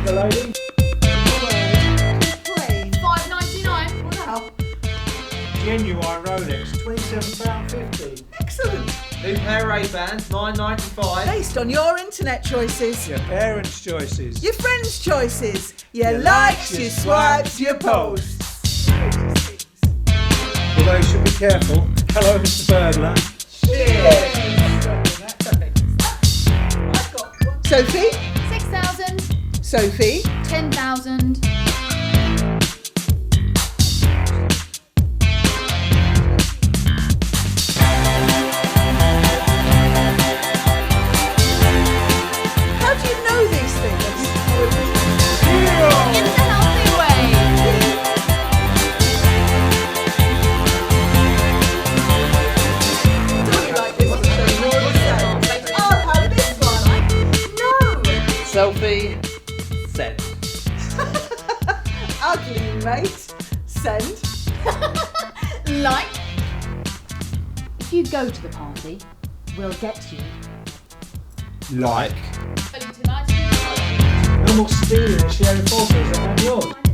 the lady. Plain. £5.99. Wow. Genuine Rolex, £27.50. Excellent. New pair of Ray-Bans, $9.95. Based on your internet choices, Your parents' choices. your friends' choices, your likes, your swipes, your posts. Although you should be careful. Hello, Mr. Burglar. Sophie, 6,000. Sophie, 10,000. how do you know these things? In the healthy way. Don't you like this one? You already said. I'll have this one. No. Selfie, send. Ugly mate. Send. Like. If you go to the party, we'll get you. Like. Tonight. No more stealing and sharing photos on yours.